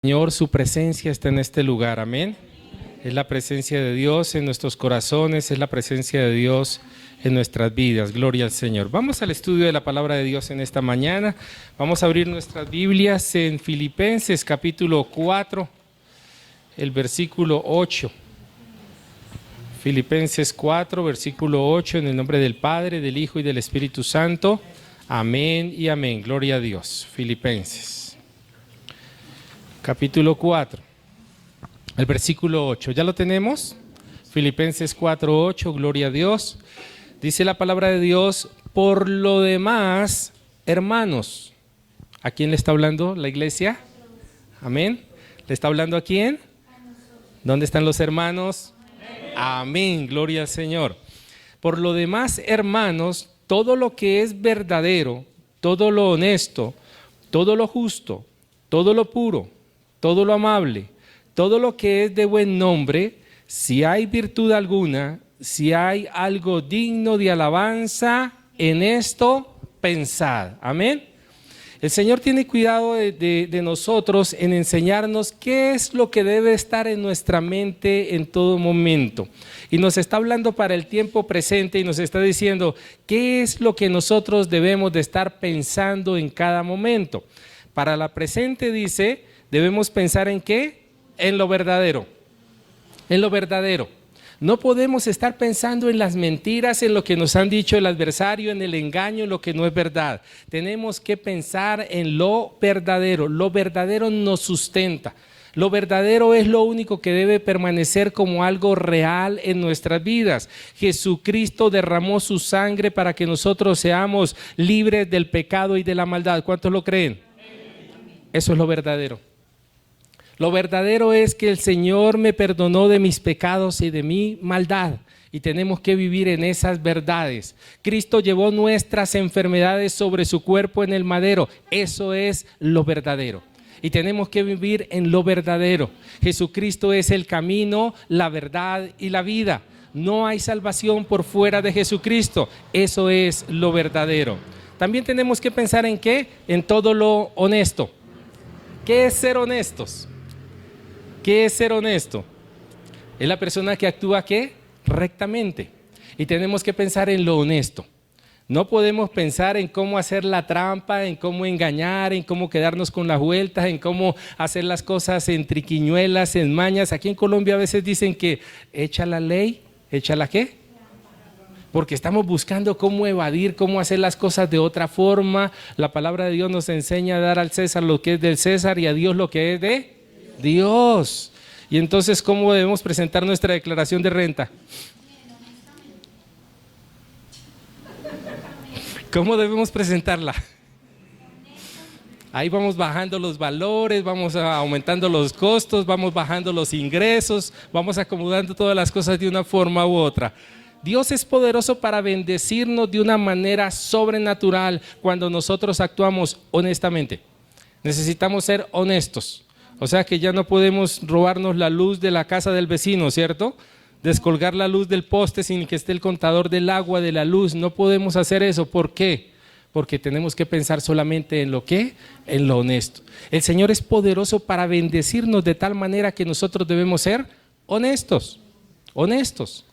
Señor, su presencia está en este lugar, amén. Es la presencia de Dios en nuestros corazones, es la presencia de Dios en nuestras vidas, gloria al Señor. Vamos al estudio de la palabra de Dios en esta mañana. Vamos a abrir nuestras Biblias en Filipenses capítulo 4, el versículo 8. Filipenses 4, versículo 8, en el nombre del Padre, del Hijo y del Espíritu Santo. Amén y amén, gloria a Dios. Filipenses capítulo 4, el versículo 8. ¿Ya lo tenemos? Filipenses 4, 8, gloria a Dios. Dice la palabra de Dios: por lo demás, hermanos. ¿A quién le está hablando la iglesia? Amén. ¿Le está hablando a quién? ¿Dónde están los hermanos? Amén, gloria al Señor. Por lo demás, hermanos, todo lo que es verdadero, todo lo honesto, todo lo justo, todo lo puro, todo lo amable, todo lo que es de buen nombre, si hay virtud alguna, si hay algo digno de alabanza, en esto pensad. Amén. El Señor tiene cuidado de nosotros en enseñarnos qué es lo que debe estar en nuestra mente en todo momento. Y nos está hablando para el tiempo presente y nos está diciendo qué es lo que nosotros debemos de estar pensando en cada momento. Para la presente dice: debemos pensar ¿en qué? En lo verdadero. En lo verdadero. No podemos estar pensando en las mentiras, en lo que nos han dicho el adversario, en el engaño, en lo que no es verdad. Tenemos que pensar en lo verdadero. Lo verdadero nos sustenta. Lo verdadero es lo único que debe permanecer como algo real en nuestras vidas. Jesucristo derramó su sangre para que nosotros seamos libres del pecado y de la maldad. ¿Cuántos lo creen? Eso es lo verdadero. Lo verdadero es que el Señor me perdonó de mis pecados y de mi maldad. Y tenemos que vivir en esas verdades. Cristo llevó nuestras enfermedades sobre su cuerpo en el madero. Eso es lo verdadero. Y tenemos que vivir en lo verdadero. Jesucristo es el camino, la verdad y la vida. No hay salvación por fuera de Jesucristo. Eso es lo verdadero. También tenemos que pensar en ¿qué? En todo lo honesto. ¿Qué es ser honestos? ¿Qué es ser honesto? Es la persona que actúa ¿qué? Rectamente. Y tenemos que pensar en lo honesto. No podemos pensar en cómo hacer la trampa, en cómo engañar, en cómo quedarnos con las vueltas, en cómo hacer las cosas en triquiñuelas, en mañas. Aquí en Colombia a veces dicen que echa la ley, ¿echa la qué? Porque estamos buscando cómo evadir, cómo hacer las cosas de otra forma. La palabra de Dios nos enseña a dar al César lo que es del César y a Dios lo que es de Dios. Y entonces, ¿cómo debemos presentar nuestra declaración de renta? ¿Cómo debemos presentarla? Ahí vamos bajando los valores, vamos aumentando los costos, vamos bajando los ingresos, vamos acomodando todas las cosas de una forma u otra. Dios es poderoso para bendecirnos de una manera sobrenatural cuando nosotros actuamos honestamente. Necesitamos ser honestos. O sea que ya no podemos robarnos la luz de la casa del vecino, ¿cierto? Descolgar la luz del poste sin que esté el contador del agua, de la luz. No podemos hacer eso. ¿Por qué? Porque tenemos que pensar solamente en lo que, en lo honesto. El Señor es poderoso para bendecirnos de tal manera que nosotros debemos ser honestos. Honestos.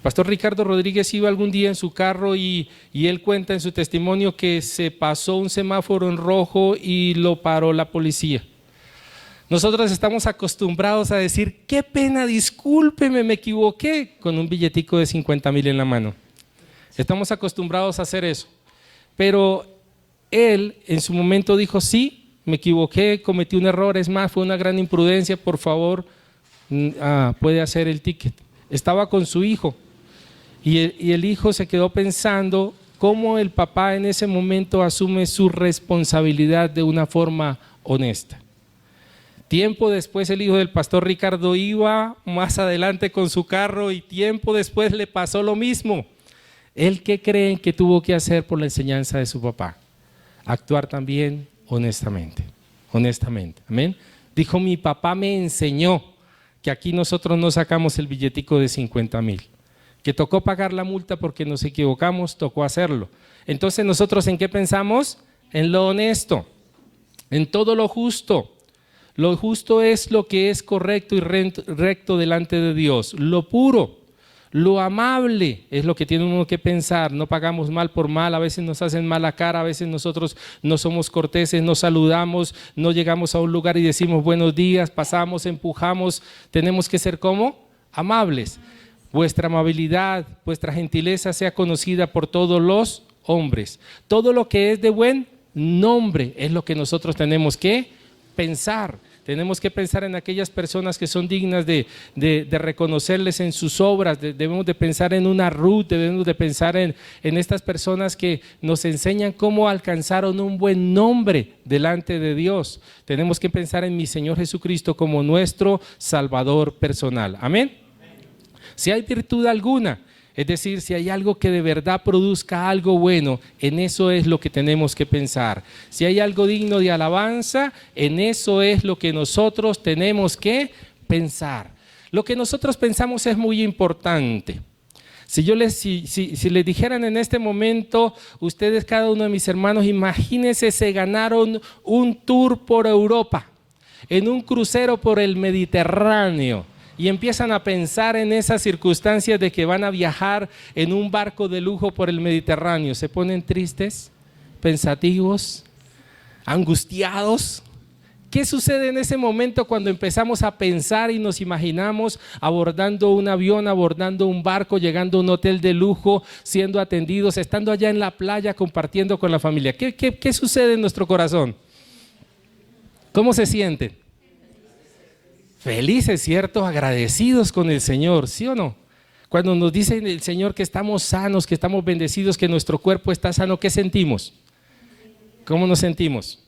Pastor Ricardo Rodríguez iba algún día en su carro y él cuenta en su testimonio que se pasó un semáforo en rojo y lo paró la policía. Nosotros estamos acostumbrados a decir: qué pena, discúlpeme, me equivoqué, con un billetico de 50,000 en la mano. Estamos acostumbrados a hacer eso. Pero él en su momento dijo: sí, me equivoqué, cometí un error, es más, fue una gran imprudencia, por favor, puede hacer el ticket. Estaba con su hijo. Y el hijo se quedó pensando cómo el papá en ese momento asume su responsabilidad de una forma honesta. Tiempo después el hijo del pastor Ricardo iba más adelante con su carro y tiempo después le pasó lo mismo. ¿Él qué creen que tuvo que hacer por la enseñanza de su papá? Actuar también honestamente, honestamente, amén. Dijo: mi papá me enseñó que aquí nosotros no sacamos el billetico de 50,000. Que tocó pagar la multa porque nos equivocamos, tocó hacerlo. Entonces nosotros ¿en qué pensamos? En lo honesto. en todo lo justo. Lo justo es lo que es correcto y recto delante de Dios. Lo puro, lo amable es lo que tiene uno que pensar. No pagamos mal por mal, a veces nos hacen mala cara, a veces nosotros no somos corteses, no saludamos, no llegamos a un lugar y decimos buenos días, pasamos, empujamos. Tenemos que ser ¿cómo? Amables. Vuestra amabilidad, vuestra gentileza sea conocida por todos los hombres. Todo lo que es de buen nombre es lo que nosotros tenemos que pensar. Tenemos que pensar en aquellas personas que son dignas de reconocerles en sus obras. Debemos de pensar en una Ruth, debemos de pensar en estas personas que nos enseñan cómo alcanzaron un buen nombre delante de Dios. Tenemos que pensar en mi Señor Jesucristo como nuestro Salvador personal. Amén. Si hay virtud alguna, es decir, si hay algo que de verdad produzca algo bueno, en eso es lo que tenemos que pensar. Si hay algo digno de alabanza, en eso es lo que nosotros tenemos que pensar. Lo que nosotros pensamos es muy importante. Si les dijeran en este momento, ustedes, cada uno de mis hermanos, imagínense, se ganaron un tour por Europa, en un crucero por el Mediterráneo, y empiezan a pensar en esas circunstancias de que van a viajar en un barco de lujo por el Mediterráneo. ¿Se ponen tristes, pensativos, angustiados? ¿Qué sucede en ese momento cuando empezamos a pensar y nos imaginamos abordando un avión, abordando un barco, llegando a un hotel de lujo, siendo atendidos, estando allá en la playa compartiendo con la familia? ¿Qué sucede en nuestro corazón? ¿Cómo se sienten? Felices, ¿cierto? Agradecidos con el Señor, ¿sí o no? Cuando nos dice el Señor que estamos sanos, que estamos bendecidos, que nuestro cuerpo está sano, ¿qué sentimos? ¿Cómo nos sentimos?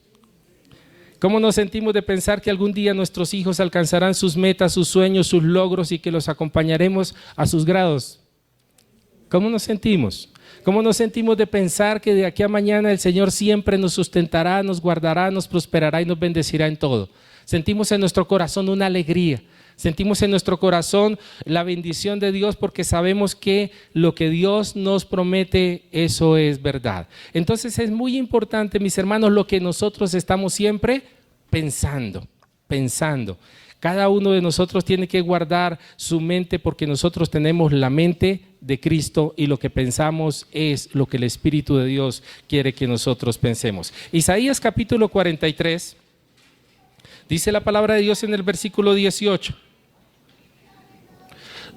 ¿Cómo nos sentimos de pensar que algún día nuestros hijos alcanzarán sus metas, sus sueños, sus logros y que los acompañaremos a sus grados? ¿Cómo nos sentimos? ¿Cómo nos sentimos de pensar que de aquí a mañana el Señor siempre nos sustentará, nos guardará, nos prosperará y nos bendecirá en todo? Sentimos en nuestro corazón una alegría, sentimos en nuestro corazón la bendición de Dios porque sabemos que lo que Dios nos promete, eso es verdad. Entonces es muy importante, mis hermanos, lo que nosotros estamos siempre pensando. Cada uno de nosotros tiene que guardar su mente porque nosotros tenemos la mente de Cristo y lo que pensamos es lo que el Espíritu de Dios quiere que nosotros pensemos. Isaías capítulo 43. Dice la palabra de Dios en el versículo 18: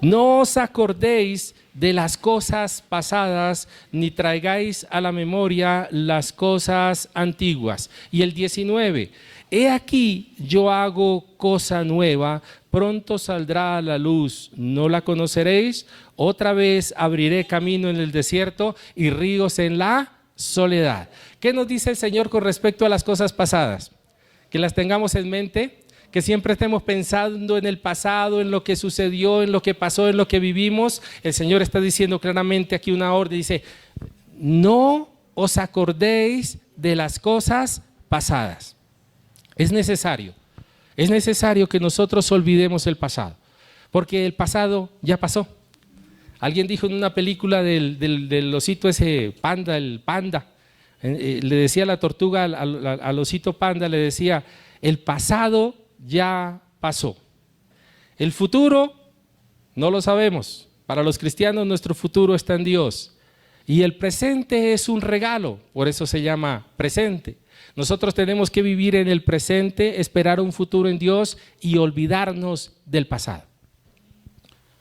no os acordéis de las cosas pasadas, ni traigáis a la memoria las cosas antiguas. Y el 19: he aquí yo hago cosa nueva, pronto saldrá a la luz, ¿no la conoceréis? Otra vez abriré camino en el desierto y ríos en la soledad. ¿Qué nos dice el Señor con respecto a las cosas pasadas? Que las tengamos en mente, que siempre estemos pensando en el pasado, en lo que sucedió, en lo que pasó, en lo que vivimos. El Señor está diciendo claramente aquí una orden, dice: no os acordéis de las cosas pasadas. Es necesario que nosotros olvidemos el pasado, porque el pasado ya pasó. Alguien dijo en una película del osito ese panda, el panda, le decía a la tortuga, al osito panda, le decía: el pasado ya pasó. El futuro no lo sabemos. Para los cristianos nuestro futuro está en Dios. Y el presente es un regalo, por eso se llama presente. Nosotros tenemos que vivir en el presente, esperar un futuro en Dios y olvidarnos del pasado.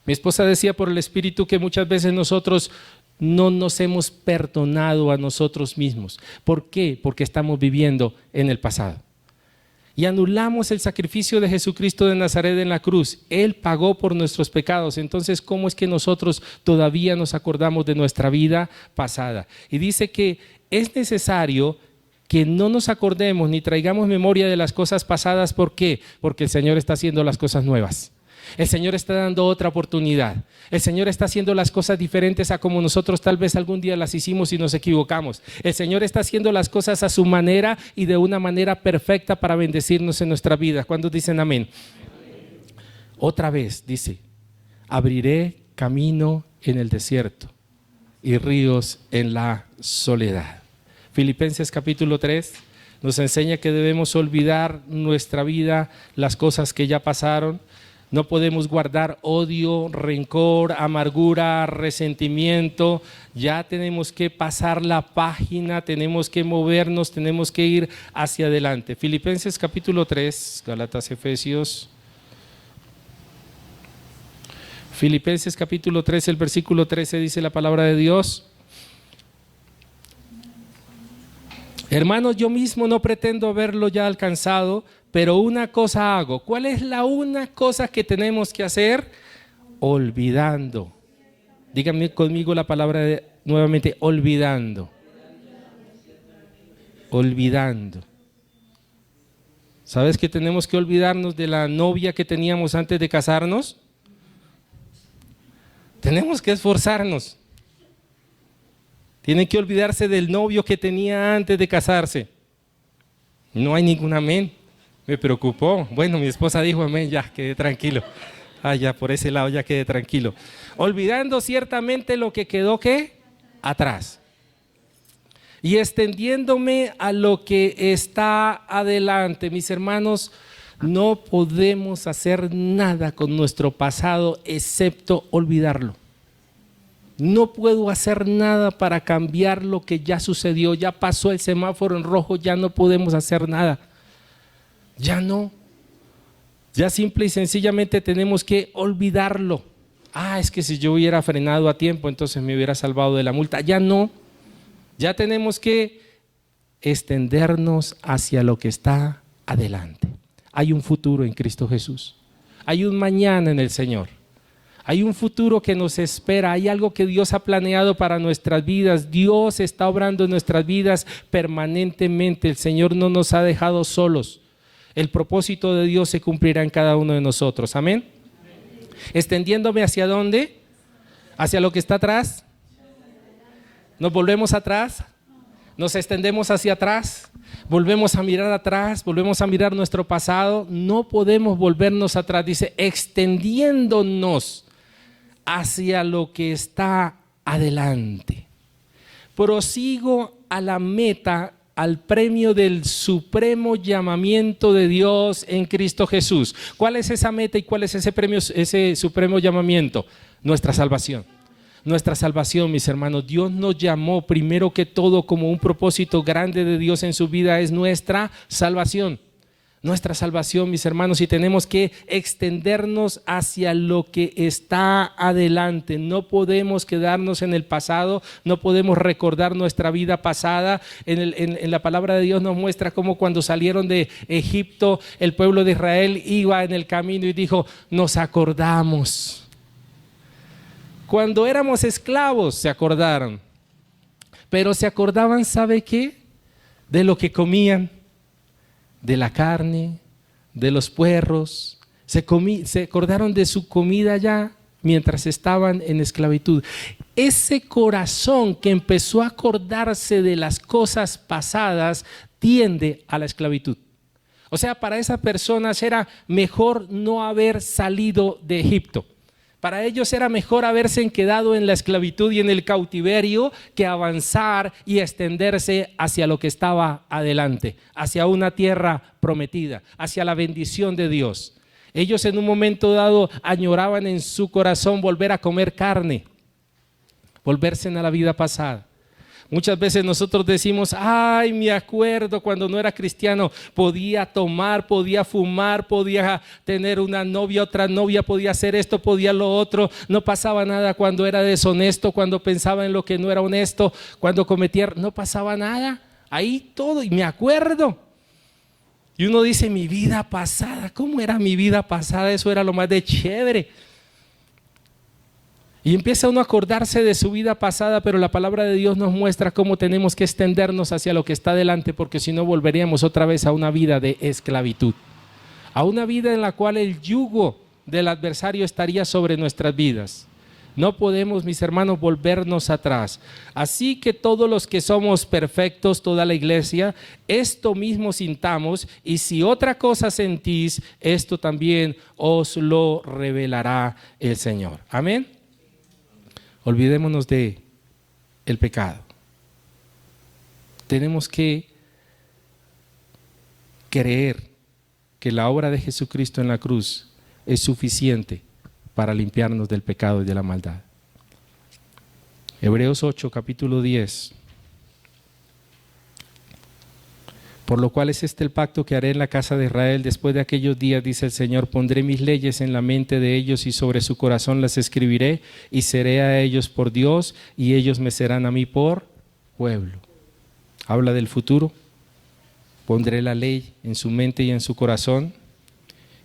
Mi esposa decía por el Espíritu que muchas veces nosotros no nos hemos perdonado a nosotros mismos. ¿Por qué? Porque estamos viviendo en el pasado. Y anulamos el sacrificio de Jesucristo de Nazaret en la cruz. Él pagó por nuestros pecados. Entonces, ¿cómo es que nosotros todavía nos acordamos de nuestra vida pasada? Y dice que es necesario que no nos acordemos ni traigamos memoria de las cosas pasadas. ¿Por qué? Porque el Señor está haciendo las cosas nuevas. El Señor está dando otra oportunidad. El Señor está haciendo las cosas diferentes a como nosotros tal vez algún día las hicimos y nos equivocamos. El Señor está haciendo las cosas a su manera y de una manera perfecta para bendecirnos en nuestra vida. ¿Cuántos dicen amén? Otra vez dice: abriré camino en el desierto y ríos en la soledad. Filipenses capítulo 3, Nos enseña que debemos olvidar nuestra vida, las cosas que ya pasaron. No podemos guardar odio, rencor, amargura, resentimiento. Ya tenemos que pasar la página, tenemos que movernos, tenemos que ir hacia adelante. Filipenses capítulo 3, Gálatas, Efesios. Filipenses capítulo 3, el versículo 13 dice la palabra de Dios. Hermanos, yo mismo no pretendo haberlo ya alcanzado, pero una cosa hago. ¿Cuál es la una cosa que tenemos que hacer? Olvidando. Díganme conmigo la palabra nuevamente, olvidando. Olvidando. ¿Sabes que tenemos que olvidarnos de la novia que teníamos antes de casarnos? Tenemos que esforzarnos. Tienen que olvidarse del novio que tenía antes de casarse. No hay ningún amén. Me preocupó. Bueno, mi esposa dijo amén, ya quedé tranquilo. Ya por ese lado ya quedé tranquilo. Olvidando ciertamente lo que quedó, ¿qué? Atrás. Y extendiéndome a lo que está adelante. Mis hermanos, no podemos hacer nada con nuestro pasado excepto olvidarlo. No puedo hacer nada para cambiar lo que ya sucedió, ya pasó el semáforo en rojo, ya no podemos hacer nada. Ya no. Ya simple y sencillamente tenemos que olvidarlo. Es que si yo hubiera frenado a tiempo, entonces me hubiera salvado de la multa. Ya no. Ya tenemos que extendernos hacia lo que está adelante. Hay un futuro en Cristo Jesús. Hay un mañana en el Señor. Hay un futuro que nos espera, hay algo que Dios ha planeado para nuestras vidas. Dios está obrando en nuestras vidas permanentemente. El Señor no nos ha dejado solos. El propósito de Dios se cumplirá en cada uno de nosotros. Amén. Extendiéndome hacia dónde, hacia lo que está atrás. Nos volvemos atrás, nos extendemos hacia atrás. Volvemos a mirar atrás, volvemos a mirar nuestro pasado. No podemos volvernos atrás. Dice, extendiéndonos hacia lo que está adelante. Prosigo a la meta, al premio del supremo llamamiento de Dios en Cristo Jesús. ¿Cuál es esa meta y cuál es ese premio, ese supremo llamamiento? Nuestra salvación. Nuestra salvación, mis hermanos. Dios nos llamó primero que todo como un propósito grande de Dios en su vida es nuestra salvación. Nuestra salvación, mis hermanos, y tenemos que extendernos hacia lo que está adelante. No podemos quedarnos en el pasado, no podemos recordar nuestra vida pasada. En la palabra de Dios nos muestra cómo cuando salieron de Egipto, el pueblo de Israel iba en el camino y dijo, nos acordamos. Cuando éramos esclavos se acordaron, pero se acordaban, ¿sabe qué? De lo que comían, de la carne, de los puerros. Se acordaron de su comida ya mientras estaban en esclavitud. Ese corazón que empezó a acordarse de las cosas pasadas tiende a la esclavitud. O sea, para esas personas era mejor no haber salido de Egipto. Para ellos era mejor haberse quedado en la esclavitud y en el cautiverio que avanzar y extenderse hacia lo que estaba adelante, hacia una tierra prometida, hacia la bendición de Dios. Ellos en un momento dado añoraban en su corazón volver a comer carne, volverse a la vida pasada. Muchas veces nosotros decimos, me acuerdo cuando no era cristiano, podía tomar, podía fumar, podía tener una novia, otra novia, podía hacer esto, podía lo otro, no pasaba nada cuando era deshonesto, cuando pensaba en lo que no era honesto, cuando cometía, no pasaba nada, ahí todo, y me acuerdo. Y uno dice, mi vida pasada, ¿cómo era mi vida pasada? Eso era lo más de chévere. Y empieza uno a acordarse de su vida pasada, pero la palabra de Dios nos muestra cómo tenemos que extendernos hacia lo que está delante, porque si no volveríamos otra vez a una vida de esclavitud, a una vida en la cual el yugo del adversario estaría sobre nuestras vidas. No podemos, mis hermanos, volvernos atrás. Así que todos los que somos perfectos, toda la iglesia, esto mismo sintamos, y si otra cosa sentís, esto también os lo revelará el Señor. Amén. Olvidémonos de el pecado. Tenemos que creer que la obra de Jesucristo en la cruz es suficiente para limpiarnos del pecado y de la maldad. Hebreos 8, capítulo 10. Por lo cual es este el pacto que haré en la casa de Israel después de aquellos días, dice el Señor, pondré mis leyes en la mente de ellos y sobre su corazón las escribiré y seré a ellos por Dios y ellos me serán a mí por pueblo. Habla del futuro. Pondré la ley en su mente y en su corazón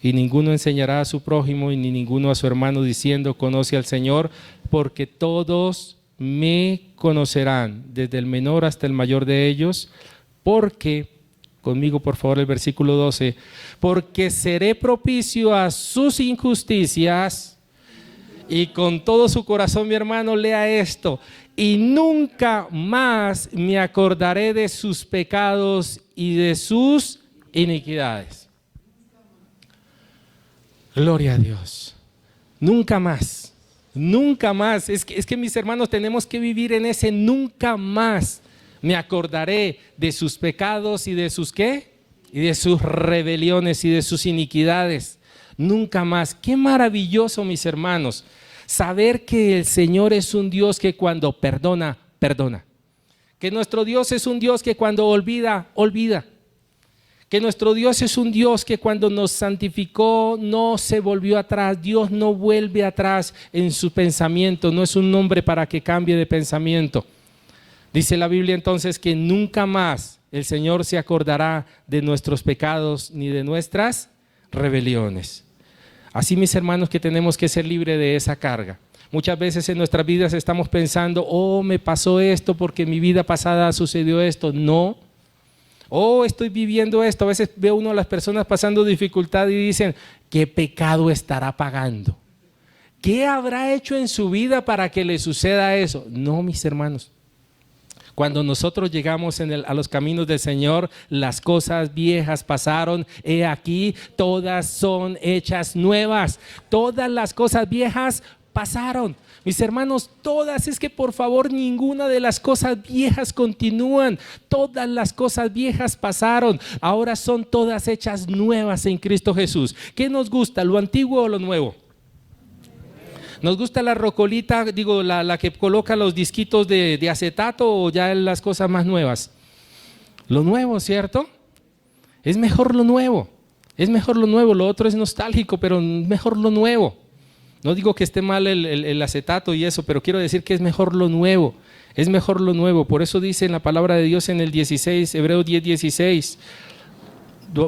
y ninguno enseñará a su prójimo y ni ninguno a su hermano diciendo conoce al Señor, porque todos me conocerán, desde el menor hasta el mayor de ellos, porque... Conmigo, por favor, el versículo 12. Porque seré propicio a sus injusticias. Y con todo su corazón, mi hermano, lea esto. Y nunca más me acordaré de sus pecados y de sus iniquidades. Gloria a Dios. Nunca más. Nunca más. Es que mis hermanos tenemos que vivir en ese nunca más. Me acordaré de sus pecados y de sus ¿qué? Y de sus rebeliones y de sus iniquidades. Nunca más. Qué maravilloso, mis hermanos, saber que el Señor es un Dios que cuando perdona, perdona. Que nuestro Dios es un Dios que cuando olvida, olvida. Que nuestro Dios es un Dios que cuando nos santificó no se volvió atrás. Dios no vuelve atrás en su pensamiento. No es un hombre para que cambie de pensamiento. Dice la Biblia entonces que nunca más el Señor se acordará de nuestros pecados ni de nuestras rebeliones. Así, mis hermanos, que tenemos que ser libres de esa carga. Muchas veces en nuestras vidas estamos pensando, oh, me pasó esto porque en mi vida pasada sucedió esto. No. Oh, estoy viviendo esto. A veces veo uno a las personas pasando dificultad y dicen, ¿qué pecado estará pagando? ¿Qué habrá hecho en su vida para que le suceda eso? No, mis hermanos. Cuando nosotros llegamos a los caminos del Señor, las cosas viejas pasaron, he aquí, todas son hechas nuevas. Todas las cosas viejas pasaron. Mis hermanos, todas, es que por favor ninguna de las cosas viejas continúan. Todas las cosas viejas pasaron. Ahora son todas hechas nuevas en Cristo Jesús. ¿Qué nos gusta, lo antiguo o lo nuevo? ¿Nos gusta la rocolita, digo, la que coloca los disquitos de acetato o ya las cosas más nuevas? Lo nuevo, ¿cierto? Es mejor lo nuevo, es mejor lo nuevo, lo otro es nostálgico, pero mejor lo nuevo. No digo que esté mal el acetato y eso, pero quiero decir que es mejor lo nuevo, es mejor lo nuevo. Por eso dice en la palabra de Dios en el 16, Hebreos 10:16,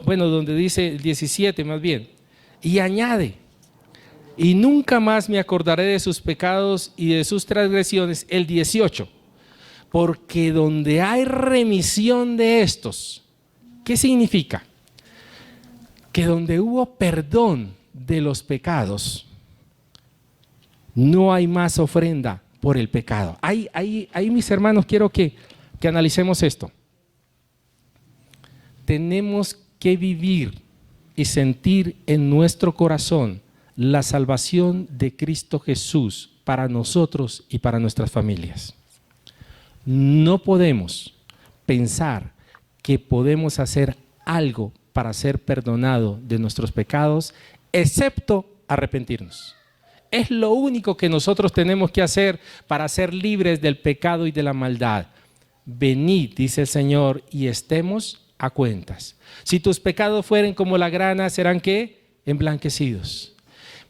bueno, donde dice el 17 más bien, y añade, y nunca más me acordaré de sus pecados y de sus transgresiones, el 18, porque donde hay remisión de estos, ¿qué significa? Que donde hubo perdón de los pecados, no hay más ofrenda por el pecado. Ahí mis hermanos, quiero que analicemos esto. Tenemos que vivir y sentir en nuestro corazón la salvación de Cristo Jesús para nosotros y para nuestras familias. No podemos pensar que podemos hacer algo para ser perdonado de nuestros pecados, excepto arrepentirnos. Es lo único que nosotros tenemos que hacer para ser libres del pecado y de la maldad. Venid, dice el Señor, y estemos a cuentas. Si tus pecados fueren como la grana, ¿serán qué? Emblanquecidos.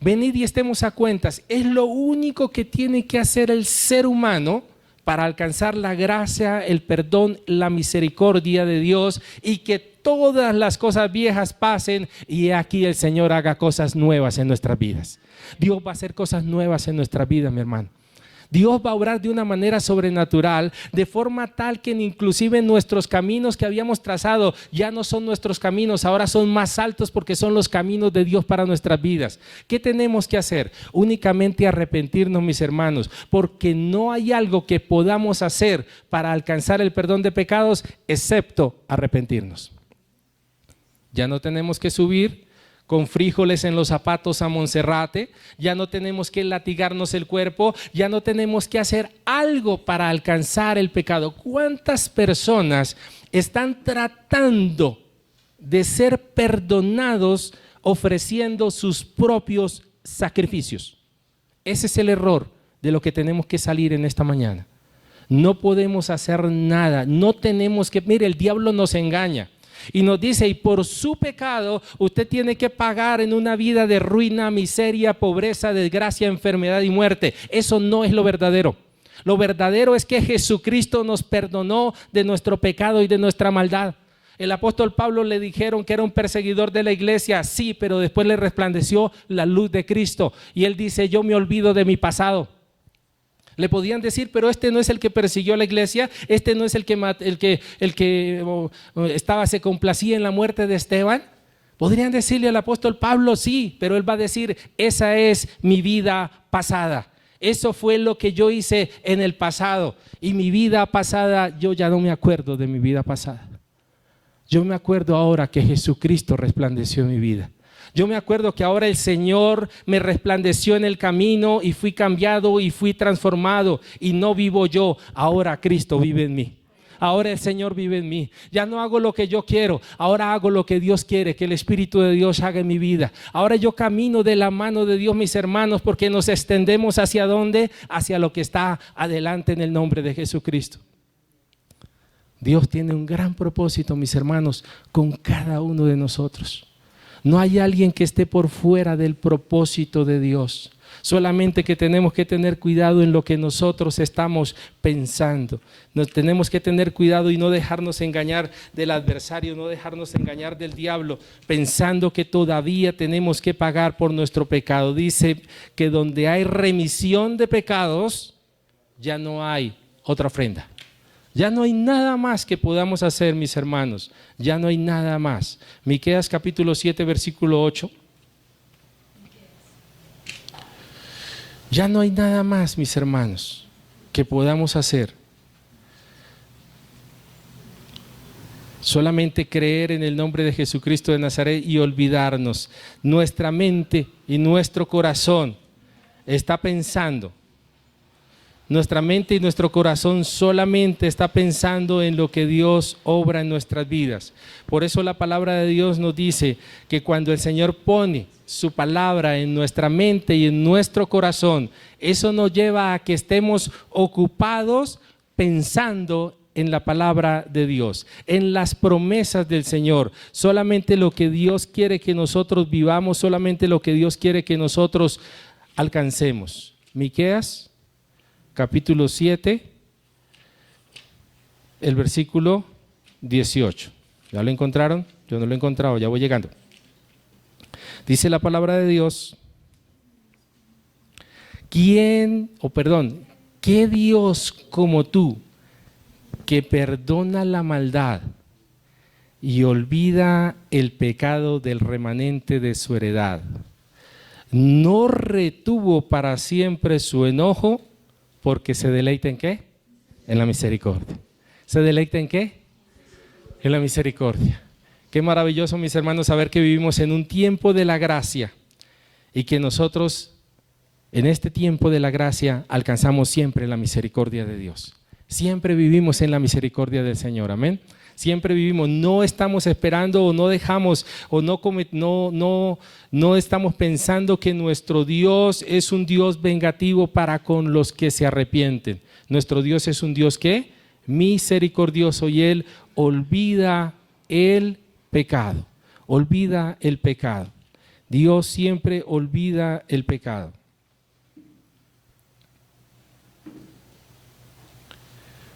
Venid y estemos a cuentas. Es lo único que tiene que hacer el ser humano para alcanzar la gracia, el perdón, la misericordia de Dios y que todas las cosas viejas pasen y aquí el Señor haga cosas nuevas en nuestras vidas. Dios va a hacer cosas nuevas en nuestra vida, mi hermano. Dios va a obrar de una manera sobrenatural, de forma tal que inclusive nuestros caminos que habíamos trazado ya no son nuestros caminos, ahora son más altos porque son los caminos de Dios para nuestras vidas. ¿Qué tenemos que hacer? Únicamente arrepentirnos, mis hermanos, porque no hay algo que podamos hacer para alcanzar el perdón de pecados excepto arrepentirnos. Ya no tenemos que subir con frijoles en los zapatos a Monserrate, ya no tenemos que latigarnos el cuerpo, ya no tenemos que hacer algo para alcanzar el pecado. ¿Cuántas personas están tratando de ser perdonados ofreciendo sus propios sacrificios. Ese es el error de lo que tenemos que salir en esta mañana. No podemos hacer nada, no tenemos que, mire, el diablo nos engaña y nos dice, y por su pecado usted tiene que pagar en una vida de ruina, miseria, pobreza, desgracia, enfermedad y muerte. Eso no es lo verdadero. Lo verdadero es que Jesucristo nos perdonó de nuestro pecado y de nuestra maldad. El apóstol Pablo le dijeron que era un perseguidor de la iglesia, sí, pero después le resplandeció la luz de Cristo y él dice, yo me olvido de mi pasado. Le podían decir, pero este no es el que persiguió a la iglesia, este no es el que se complacía en la muerte de Esteban. Podrían decirle al apóstol Pablo, sí, pero él va a decir, esa es mi vida pasada. Eso fue lo que yo hice en el pasado y mi vida pasada, yo ya no me acuerdo de mi vida pasada. Yo me acuerdo ahora que Jesucristo resplandeció en mi vida. Yo me acuerdo que ahora el Señor me resplandeció en el camino y fui cambiado y fui transformado y no vivo yo, ahora Cristo vive en mí. Ahora el Señor vive en mí. Ya no hago lo que yo quiero, ahora hago lo que Dios quiere, que el Espíritu de Dios haga en mi vida. Ahora yo camino de la mano de Dios, mis hermanos, porque nos extendemos ¿hacia dónde? Hacia lo que está adelante en el nombre de Jesucristo. Dios tiene un gran propósito, mis hermanos, con cada uno de nosotros. No hay alguien que esté por fuera del propósito de Dios. Solamente que tenemos que tener cuidado en lo que nosotros estamos pensando. Tenemos que tener cuidado y no dejarnos engañar del adversario, no dejarnos engañar del diablo, pensando que todavía tenemos que pagar por nuestro pecado. Dice que donde hay remisión de pecados, ya no hay otra ofrenda. Ya no hay nada más que podamos hacer, mis hermanos. Ya no hay nada más. Miqueas capítulo 7, versículo 8. Ya no hay nada más, mis hermanos, que podamos hacer. Solamente creer en el nombre de Jesucristo de Nazaret y olvidarnos. Nuestra mente y nuestro corazón está pensando. Nuestra mente y nuestro corazón solamente está pensando en lo que Dios obra en nuestras vidas. Por eso la palabra de Dios nos dice que cuando el Señor pone su palabra en nuestra mente y en nuestro corazón, eso nos lleva a que estemos ocupados pensando en la palabra de Dios, en las promesas del Señor. Solamente lo que Dios quiere que nosotros vivamos, solamente lo que Dios quiere que nosotros alcancemos. Miqueas capítulo 7, el versículo 18. ¿Ya lo encontraron? Yo no lo he encontrado, ya voy llegando. Dice la palabra de Dios, ¿qué Dios como tú, que perdona la maldad y olvida el pecado del remanente de su heredad, no retuvo para siempre su enojo, porque se deleita ¿en qué? En la misericordia. ¿Se deleita en qué? En la misericordia. Qué maravilloso, mis hermanos, saber que vivimos en un tiempo de la gracia y que nosotros en este tiempo de la gracia alcanzamos siempre la misericordia de Dios. Siempre vivimos en la misericordia del Señor, amén. Siempre vivimos, no estamos esperando o no dejamos o no estamos pensando que nuestro Dios es un Dios vengativo para con los que se arrepienten. Nuestro Dios es un Dios que misericordioso y Él olvida el pecado, olvida el pecado. Dios siempre olvida el pecado.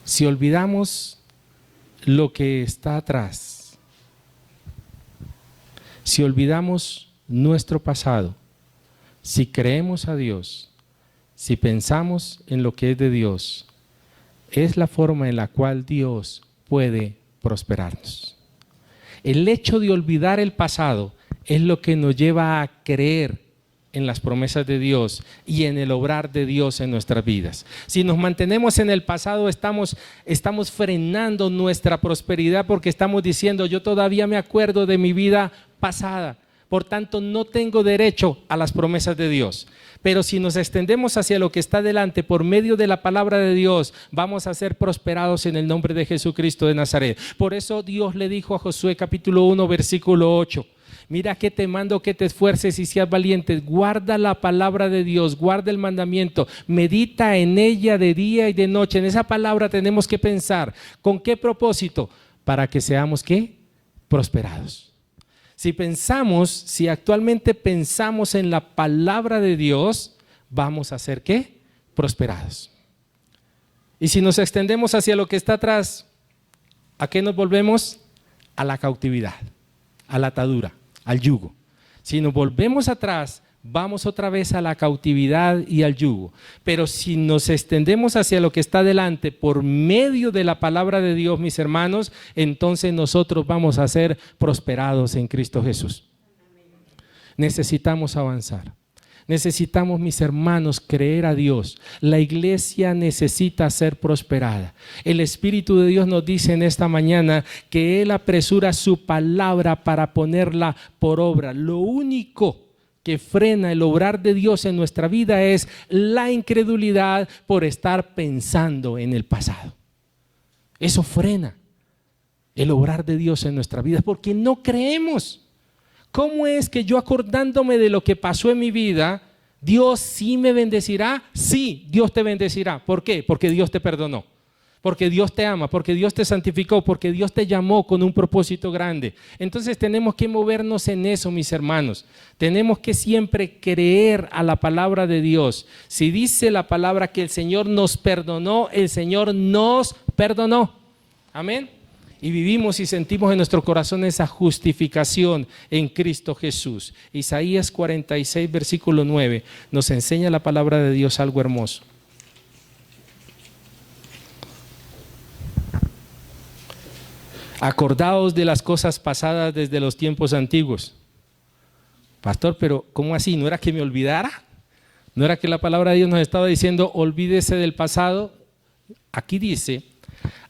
Si olvidamos lo que está atrás, si olvidamos nuestro pasado, si creemos a Dios, si pensamos en lo que es de Dios, es la forma en la cual Dios puede prosperarnos. El hecho de olvidar el pasado es lo que nos lleva a creer en las promesas de Dios y en el obrar de Dios en nuestras vidas. Si nos mantenemos en el pasado, estamos frenando nuestra prosperidad porque estamos diciendo, yo todavía me acuerdo de mi vida pasada. Por tanto, no tengo derecho a las promesas de Dios. Pero si nos extendemos hacia lo que está delante por medio de la palabra de Dios, vamos a ser prosperados en el nombre de Jesucristo de Nazaret. Por eso Dios le dijo a Josué capítulo 1 versículo 8: mira que te mando que te esfuerces y seas valiente, guarda la palabra de Dios, guarda el mandamiento, medita en ella de día y de noche. En esa palabra tenemos que pensar. ¿Con qué propósito? Para que seamos, ¿qué? Prosperados. Si actualmente pensamos en la palabra de Dios, vamos a ser, ¿qué? Prosperados. Y si nos extendemos hacia lo que está atrás, ¿a qué nos volvemos? A la cautividad, a la atadura, al yugo. Si nos volvemos atrás, vamos otra vez a la cautividad y al yugo. Pero si nos extendemos hacia lo que está delante por medio de la palabra de Dios, mis hermanos, entonces nosotros vamos a ser prosperados en Cristo Jesús. Necesitamos avanzar. Necesitamos, mis hermanos, creer a Dios. La iglesia necesita ser prosperada. El Espíritu de Dios nos dice en esta mañana que Él apresura su palabra para ponerla por obra. Lo único que frena el obrar de Dios en nuestra vida es la incredulidad por estar pensando en el pasado. Eso frena el obrar de Dios en nuestra vida porque no creemos. ¿Cómo es que yo, acordándome de lo que pasó en mi vida, Dios sí me bendecirá? Sí, Dios te bendecirá. ¿Por qué? Porque Dios te perdonó, porque Dios te ama, porque Dios te santificó, porque Dios te llamó con un propósito grande. Entonces tenemos que movernos en eso, mis hermanos. Tenemos que siempre creer a la palabra de Dios. Si dice la palabra que el Señor nos perdonó, el Señor nos perdonó. Amén. Y vivimos y sentimos en nuestro corazón esa justificación en Cristo Jesús. Isaías 46, versículo 9, nos enseña la palabra de Dios algo hermoso. Acordaos de las cosas pasadas desde los tiempos antiguos. Pastor, pero ¿cómo así? ¿No era que me olvidara? ¿No era que la palabra de Dios nos estaba diciendo olvídese del pasado? Aquí dice: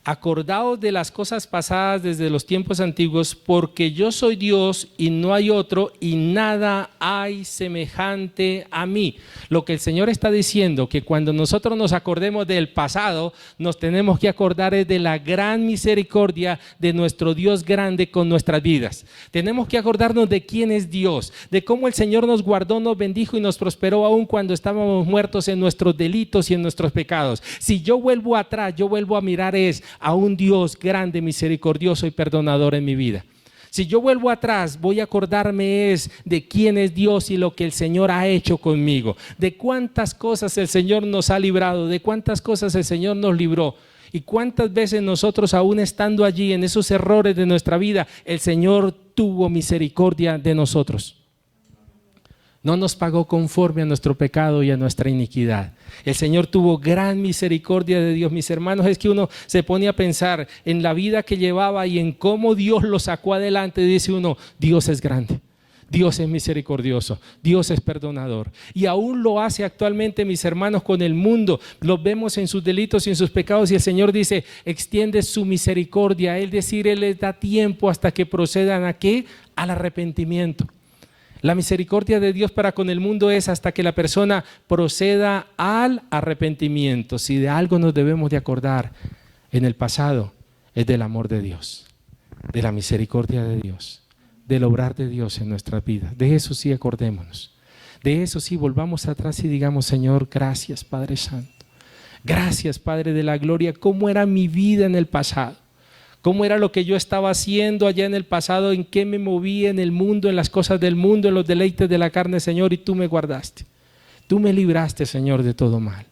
acordaos de las cosas pasadas desde los tiempos antiguos, porque yo soy Dios y no hay otro, y nada hay semejante a mí. Lo que el Señor está diciendo, que cuando nosotros nos acordemos del pasado, nos tenemos que acordar de la gran misericordia de nuestro Dios grande con nuestras vidas. Tenemos que acordarnos de quién es Dios, de cómo el Señor nos guardó, nos bendijo y nos prosperó aún cuando estábamos muertos en nuestros delitos y en nuestros pecados. Si yo vuelvo atrás, yo vuelvo a mirar a un Dios grande, misericordioso y perdonador en mi vida. Si yo vuelvo atrás, voy a acordarme de quién es Dios y lo que el Señor ha hecho conmigo, de cuántas cosas el Señor nos ha librado, de cuántas cosas el Señor nos libró y cuántas veces nosotros, aún estando allí en esos errores de nuestra vida, el Señor tuvo misericordia de nosotros. No nos pagó conforme a nuestro pecado y a nuestra iniquidad. El Señor tuvo gran misericordia de Dios. Mis hermanos, es que uno se pone a pensar en la vida que llevaba y en cómo Dios lo sacó adelante. Y dice uno: Dios es grande, Dios es misericordioso, Dios es perdonador. Y aún lo hace actualmente, mis hermanos, con el mundo. Los vemos en sus delitos y en sus pecados. Y el Señor dice: extiende su misericordia. Él les da tiempo hasta que procedan ¿a qué? Al arrepentimiento. La misericordia de Dios para con el mundo es hasta que la persona proceda al arrepentimiento. Si de algo nos debemos de acordar en el pasado, es del amor de Dios, de la misericordia de Dios, del obrar de Dios en nuestras vidas. De eso sí acordémonos. De eso sí volvamos atrás y digamos: Señor, gracias Padre Santo. Gracias Padre de la gloria. ¿Cómo era mi vida en el pasado? ¿Cómo era lo que yo estaba haciendo allá en el pasado? ¿En qué me movía en el mundo, en las cosas del mundo, en los deleites de la carne, Señor? Y tú me guardaste. Tú me libraste, Señor, de todo mal.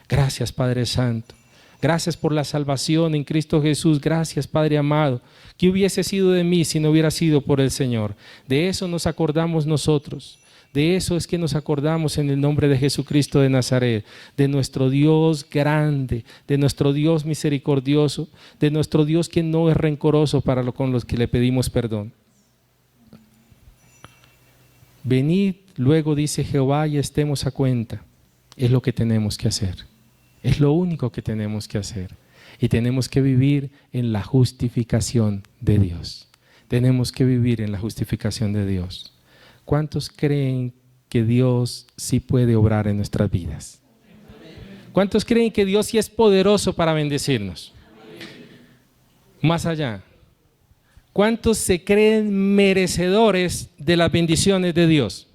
Gracias, Padre Santo. Gracias por la salvación en Cristo Jesús. Gracias, Padre amado. ¿Qué hubiese sido de mí si no hubiera sido por el Señor? De eso nos acordamos nosotros. De eso es que nos acordamos en el nombre de Jesucristo de Nazaret, de nuestro Dios grande, de nuestro Dios misericordioso, de nuestro Dios que no es rencoroso con los que le pedimos perdón. Venid luego, dice Jehová, y estemos a cuenta. Es lo que tenemos que hacer. Es lo único que tenemos que hacer. Y tenemos que vivir en la justificación de Dios. Tenemos que vivir en la justificación de Dios. ¿cuántos creen que Dios sí puede obrar en nuestras vidas? ¿Cuántos creen que Dios sí es poderoso para bendecirnos? Más allá, ¿cuántos se creen merecedores de las bendiciones de Dios?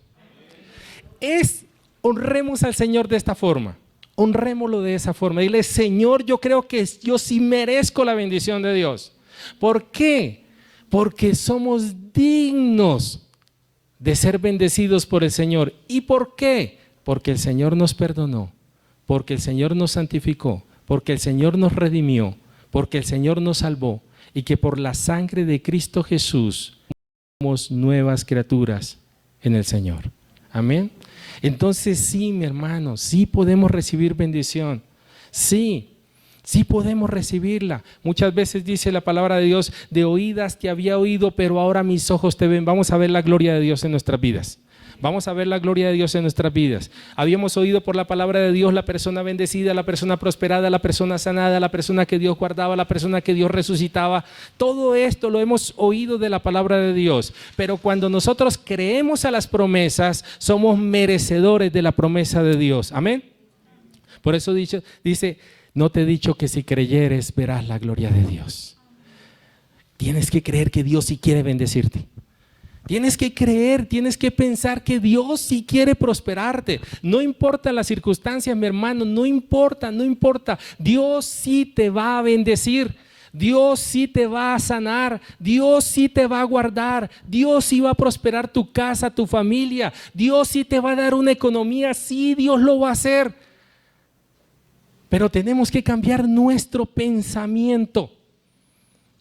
Honremos al Señor de esta forma, honrémoslo de esa forma. Dile: Señor, yo creo que yo sí merezco la bendición de Dios. ¿Por qué? Porque somos dignos de ser bendecidos por el Señor. ¿Y por qué? Porque el Señor nos perdonó, porque el Señor nos santificó, porque el Señor nos redimió, porque el Señor nos salvó, y que por la sangre de Cristo Jesús somos nuevas criaturas en el Señor. Amén. Entonces sí, mi hermano, sí podemos recibir bendición. Sí podemos recibirla. Muchas veces dice la palabra de Dios: de oídas te había oído, pero ahora mis ojos te ven. Vamos a ver la gloria de Dios en nuestras vidas. Vamos a ver la gloria de Dios en nuestras vidas. Habíamos oído por la palabra de Dios la persona bendecida, la persona prosperada, la persona sanada, la persona que Dios guardaba, la persona que Dios resucitaba. Todo esto lo hemos oído de la palabra de Dios. Pero cuando nosotros creemos a las promesas, somos merecedores de la promesa de Dios. Amén. Por eso dice: no te he dicho que si creyeres verás la gloria de Dios. Tienes que creer que Dios sí quiere bendecirte. Tienes que creer, tienes que pensar que Dios sí quiere prosperarte. No importa las circunstancias, mi hermano, no importa. Dios sí te va a bendecir. Dios sí te va a sanar. Dios sí te va a guardar. Dios sí va a prosperar tu casa, tu familia. Dios sí te va a dar una economía. Sí, Dios lo va a hacer. Pero tenemos que cambiar nuestro pensamiento.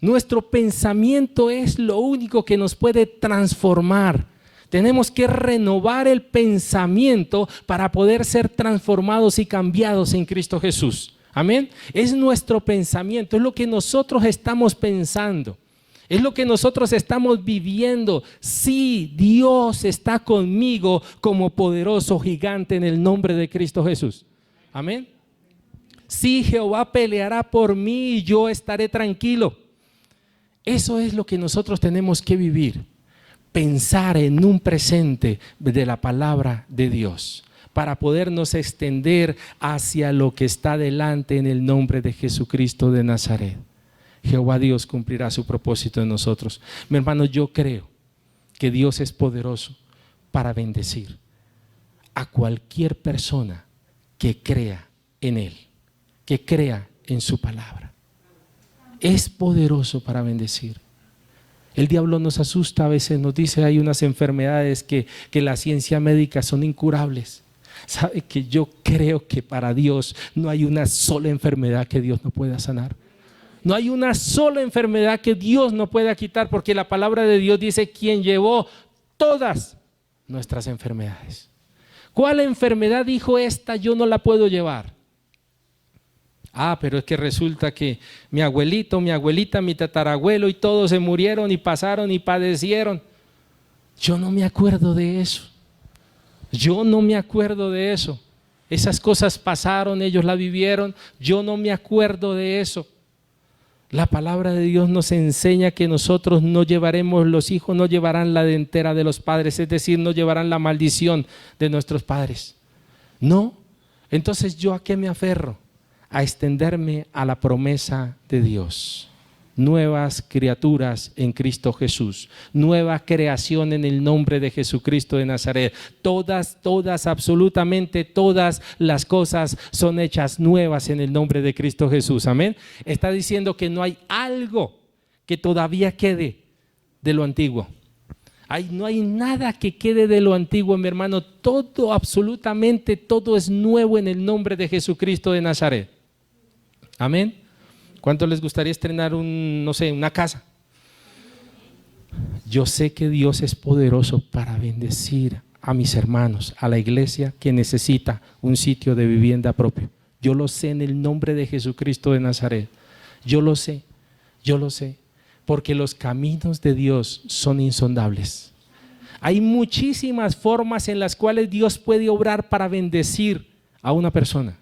Nuestro pensamiento es lo único que nos puede transformar. Tenemos que renovar el pensamiento para poder ser transformados y cambiados en Cristo Jesús. Amén. Es nuestro pensamiento, es lo que nosotros estamos pensando. Es lo que nosotros estamos viviendo. Sí, Dios está conmigo como poderoso gigante en el nombre de Cristo Jesús. Amén. Sí, Jehová peleará por mí y yo estaré tranquilo. Eso es lo que nosotros tenemos que vivir, pensar en un presente de la palabra de Dios para podernos extender hacia lo que está delante en el nombre de Jesucristo de Nazaret. Jehová Dios cumplirá su propósito en nosotros. Mi hermano, yo creo que Dios es poderoso para bendecir a cualquier persona que crea en Él, que crea en su palabra. Es poderoso para bendecir. El diablo nos asusta a veces, nos dice: hay unas enfermedades que la ciencia médica son incurables. ¿Sabe que yo creo que para Dios no hay una sola enfermedad que Dios no pueda sanar? No hay una sola enfermedad que Dios no pueda quitar, porque la palabra de Dios dice: quien llevó todas nuestras enfermedades. ¿Cuál enfermedad dijo: esta yo no la puedo llevar? Pero es que resulta que mi abuelito, mi abuelita, mi tatarabuelo y todos se murieron y pasaron y padecieron. Yo no me acuerdo de eso. Yo no me acuerdo de eso. Esas cosas pasaron, ellos la vivieron. Yo no me acuerdo de eso. La palabra de Dios nos enseña que nosotros no llevaremos, los hijos no llevarán la dentera de los padres, es decir, no llevarán la maldición de nuestros padres. No. Entonces, ¿yo a qué me aferro? A extenderme a la promesa de Dios. Nuevas criaturas en Cristo Jesús, nueva creación en el nombre de Jesucristo de Nazaret. Todas, absolutamente todas las cosas son hechas nuevas en el nombre de Cristo Jesús. Amén. Está diciendo que no hay algo que todavía quede de lo antiguo. No hay nada que quede de lo antiguo, mi hermano. Todo, absolutamente todo es nuevo en el nombre de Jesucristo de Nazaret. Amén. ¿Cuánto les gustaría estrenar una casa? Yo sé que Dios es poderoso para bendecir a mis hermanos, a la iglesia que necesita un sitio de vivienda propio. Yo lo sé en el nombre de Jesucristo de Nazaret. Yo lo sé, porque los caminos de Dios son insondables. Hay muchísimas formas en las cuales Dios puede obrar para bendecir a una persona.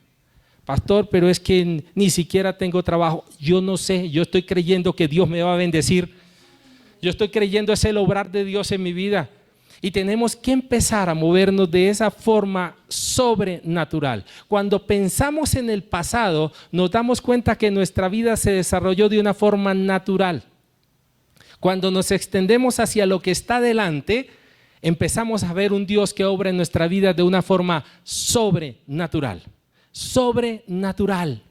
Pastor, pero es que ni siquiera tengo trabajo. Yo no sé, yo estoy creyendo que Dios me va a bendecir. Yo estoy creyendo es el obrar de Dios en mi vida. Y tenemos que empezar a movernos de esa forma sobrenatural. Cuando pensamos en el pasado, nos damos cuenta que nuestra vida se desarrolló de una forma natural. Cuando nos extendemos hacia lo que está delante, empezamos a ver un Dios que obra en nuestra vida de una forma sobrenatural. Sobrenatural.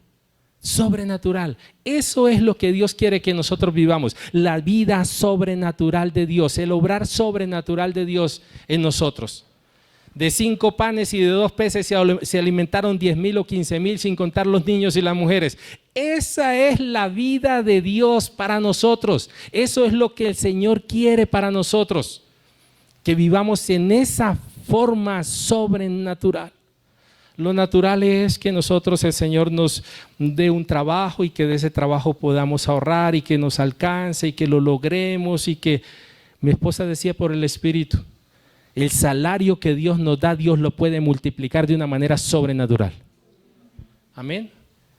Sobrenatural. Eso es lo que Dios quiere que nosotros vivamos. La vida sobrenatural de Dios, el obrar sobrenatural de Dios en nosotros. De 5 panes y de 2 peces se alimentaron 10,000 o 15,000 sin contar los niños y las mujeres. Esa es la vida de Dios para nosotros. Eso es lo que el Señor quiere para nosotros. Que vivamos en esa forma sobrenatural. Lo natural es que nosotros, el Señor nos dé un trabajo y que de ese trabajo podamos ahorrar y que nos alcance y que lo logremos y que, mi esposa decía por el Espíritu, el salario que Dios nos da, Dios lo puede multiplicar de una manera sobrenatural. Amén.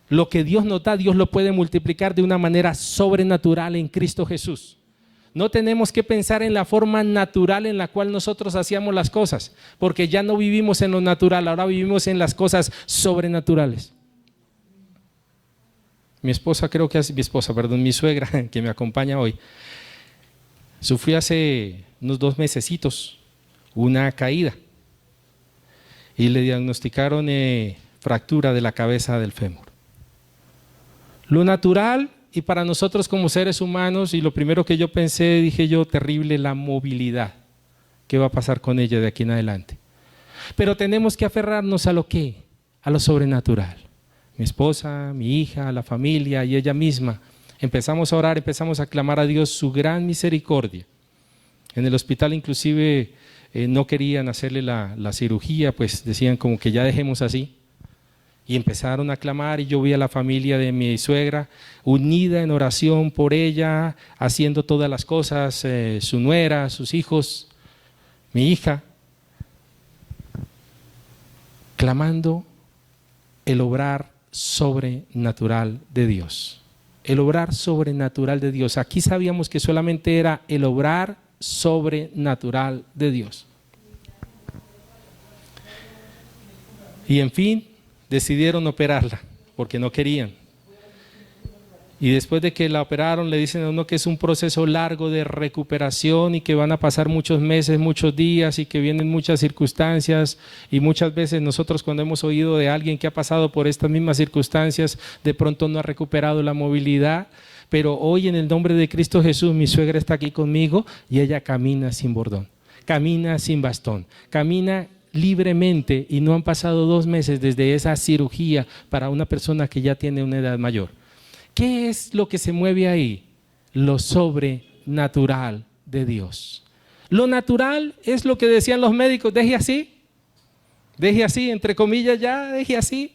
Lo que Dios nos da, Dios lo puede multiplicar de una manera sobrenatural en Cristo Jesús. No tenemos que pensar en la forma natural en la cual nosotros hacíamos las cosas, porque ya no vivimos en lo natural, ahora vivimos en las cosas sobrenaturales. Mi suegra, que me acompaña hoy, sufrió hace unos 2 mesecitos una caída y le diagnosticaron fractura de la cabeza del fémur. Lo natural. Y para nosotros como seres humanos, y lo primero que yo pensé, dije yo, terrible la movilidad. ¿Qué va a pasar con ella de aquí en adelante? Pero tenemos que aferrarnos a lo que, a lo sobrenatural. Mi esposa, mi hija, la familia y ella misma. Empezamos a orar, empezamos a clamar a Dios su gran misericordia. En el hospital inclusive no querían hacerle la cirugía, pues decían como que ya dejemos así. Y empezaron a clamar y yo vi a la familia de mi suegra unida en oración por ella, haciendo todas las cosas, su nuera, sus hijos, mi hija, clamando el obrar sobrenatural de Dios. El obrar sobrenatural de Dios. Aquí sabíamos que solamente era el obrar sobrenatural de Dios. Y en fin, decidieron operarla porque no querían. Y después de que la operaron le dicen a uno que es un proceso largo de recuperación y que van a pasar muchos meses, muchos días y que vienen muchas circunstancias, y muchas veces nosotros cuando hemos oído de alguien que ha pasado por estas mismas circunstancias, de pronto no ha recuperado la movilidad, pero hoy en el nombre de Cristo Jesús mi suegra está aquí conmigo y ella camina sin bordón, camina sin bastón, camina libremente y no han pasado 2 meses desde esa cirugía para una persona que ya tiene una edad mayor. ¿Qué es lo que se mueve ahí? Lo sobrenatural de Dios. Lo natural es lo que decían los médicos, deje así, entre comillas ya, deje así.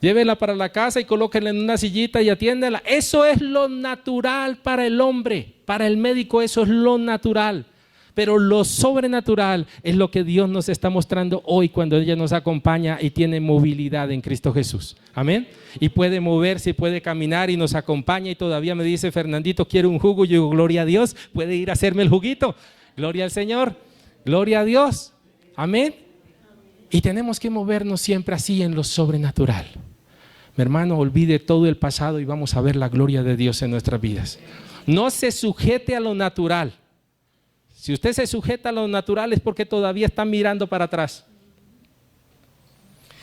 Llévela para la casa y colóquenla en una sillita y atiéndela. Eso es lo natural para el hombre, para el médico eso es lo natural. Pero lo sobrenatural es lo que Dios nos está mostrando hoy cuando ella nos acompaña y tiene movilidad en Cristo Jesús. Amén. Y puede moverse, puede caminar y nos acompaña y todavía me dice, Fernandito, quiero un jugo. Yo digo, gloria a Dios, puede ir a hacerme el juguito. Gloria al Señor, gloria a Dios. Amén. Y tenemos que movernos siempre así en lo sobrenatural. Mi hermano, olvide todo el pasado y vamos a ver la gloria de Dios en nuestras vidas. No se sujete a lo natural. Si usted se sujeta a lo natural es porque todavía está mirando para atrás.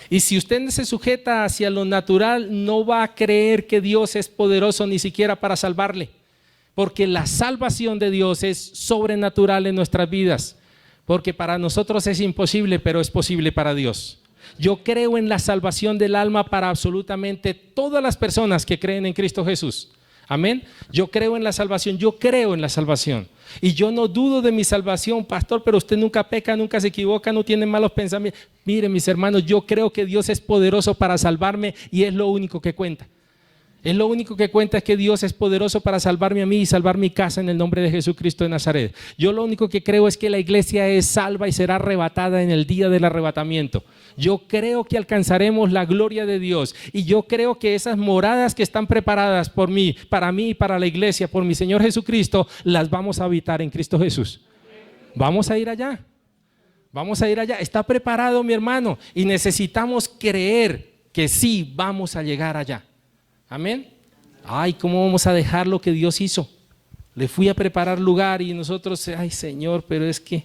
Y si usted se sujeta hacia lo natural, no va a creer que Dios es poderoso ni siquiera para salvarle. Porque la salvación de Dios es sobrenatural en nuestras vidas. Porque para nosotros es imposible, pero es posible para Dios. Yo creo en la salvación del alma para absolutamente todas las personas que creen en Cristo Jesús. Amén. Yo creo en la salvación, y yo no dudo de mi salvación, pastor, pero usted nunca peca, nunca se equivoca, no tiene malos pensamientos. Miren mis hermanos, yo creo que Dios es poderoso para salvarme y es lo único que cuenta. Es lo único que cuenta, es que Dios es poderoso para salvarme a mí y salvar mi casa en el nombre de Jesucristo de Nazaret. Yo lo único que creo es que la iglesia es salva y será arrebatada en el día del arrebatamiento. Yo creo que alcanzaremos la gloria de Dios y yo creo que esas moradas que están preparadas por mí, para mí y para la iglesia, por mi Señor Jesucristo, las vamos a habitar en Cristo Jesús. Vamos a ir allá. Vamos a ir allá. Está preparado, mi hermano. Y necesitamos creer que sí vamos a llegar allá. Amén. Ay, ¿cómo vamos a dejar lo que Dios hizo? Le fui a preparar lugar y nosotros, ay Señor, pero es que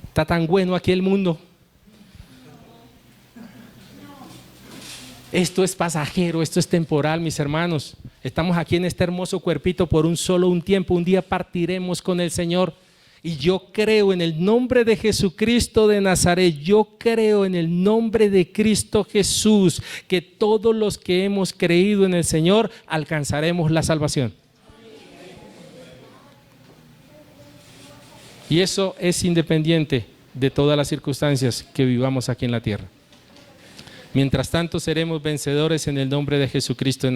está tan bueno aquí el mundo. Esto es pasajero, esto es temporal, mis hermanos. Estamos aquí en este hermoso cuerpito por un tiempo. Un día partiremos con el Señor. Y yo creo en el nombre de Jesucristo de Nazaret, yo creo en el nombre de Cristo Jesús, que todos los que hemos creído en el Señor alcanzaremos la salvación. Y eso es independiente de todas las circunstancias que vivamos aquí en la tierra. Mientras tanto, seremos vencedores en el nombre de Jesucristo.